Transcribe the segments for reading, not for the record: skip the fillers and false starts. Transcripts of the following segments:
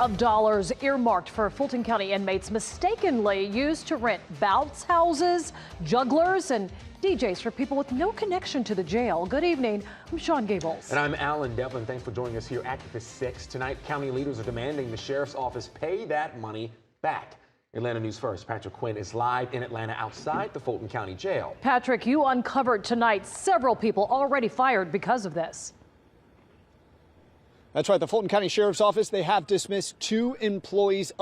of dollars earmarked for Fulton County inmates mistakenly used to rent bounce houses, jugglers, and DJs for people with no connection to the jail. Good evening. I'm Sean Gables. And I'm Alan Devlin. Thanks for joining us here at the 6. Tonight, county leaders are demanding the sheriff's office pay that money back. Atlanta News First, Patrick Quinn is live in Atlanta outside the Fulton County Jail. Patrick, you uncovered tonight several people already fired because of this. That's right. The Fulton County Sheriff's Office, they have dismissed 2 employees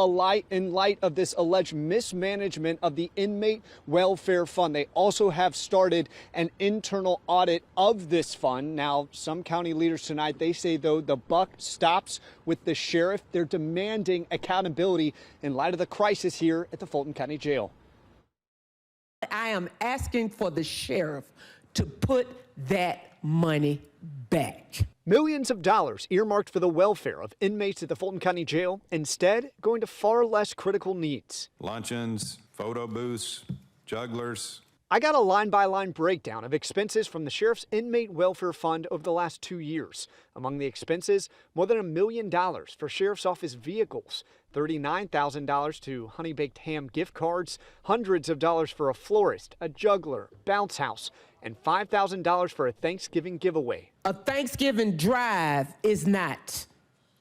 in light of this alleged mismanagement of the Inmate Welfare Fund. They also have started an internal audit of this fund. Now, some county leaders tonight, they say, though, the buck stops with the sheriff. They're demanding accountability in light of the crisis here at the Fulton County Jail. I am asking for the sheriff to put that money back. Millions of dollars earmarked for the welfare of inmates at the Fulton County Jail, instead going to far less critical needs. Luncheons, photo booths, jugglers. I got a line-by-line breakdown of expenses from the Sheriff's Inmate Welfare Fund over the last 2 years. Among the expenses, more than $1 million for Sheriff's Office vehicles, $39,000 to Honey Baked Ham gift cards, hundreds of dollars for a florist, a juggler, bounce house, and $5,000 for a Thanksgiving giveaway. A Thanksgiving drive is not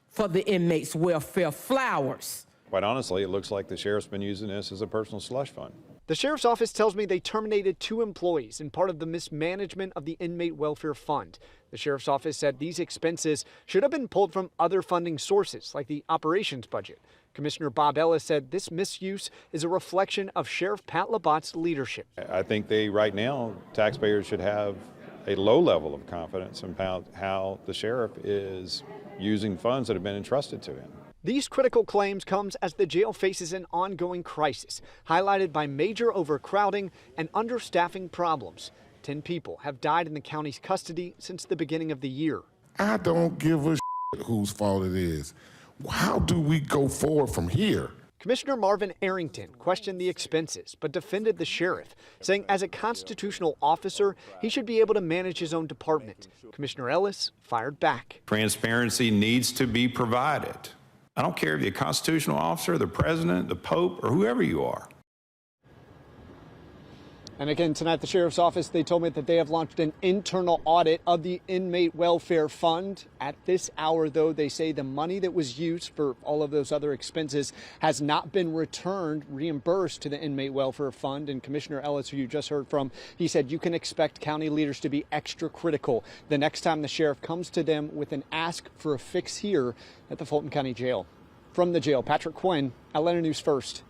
for the inmates' welfare. Flowers. Quite honestly, it looks like the sheriff's been using this as a personal slush fund. The Sheriff's Office tells me they terminated 2 employees in part of the mismanagement of the Inmate Welfare Fund. The Sheriff's Office said these expenses should have been pulled from other funding sources, like the operations budget. Commissioner Bob Ellis said this misuse is a reflection of Sheriff Pat Labatt's leadership. I think right now, taxpayers should have a low level of confidence in how the sheriff is using funds that have been entrusted to him. These critical claims comes as the jail faces an ongoing crisis, highlighted by major overcrowding and understaffing problems. 10 people have died in the county's custody since the beginning of the year. I don't give a whose fault it is. How do we go forward from here? Commissioner Marvin Arrington questioned the expenses, but defended the sheriff, saying as a constitutional officer, he should be able to manage his own department. Commissioner Ellis fired back. Transparency needs to be provided. I don't care if you're a constitutional officer, the president, the pope, or whoever you are. And again, tonight, the Sheriff's Office, they told me that they have launched an internal audit of the Inmate Welfare Fund. At this hour, though, they say the money that was used for all of those other expenses has not been reimbursed to the Inmate Welfare Fund. And Commissioner Ellis, who you just heard from, he said you can expect county leaders to be extra critical the next time the sheriff comes to them with an ask for a fix here at the Fulton County Jail. From the jail, Patrick Quinn, Atlanta News First.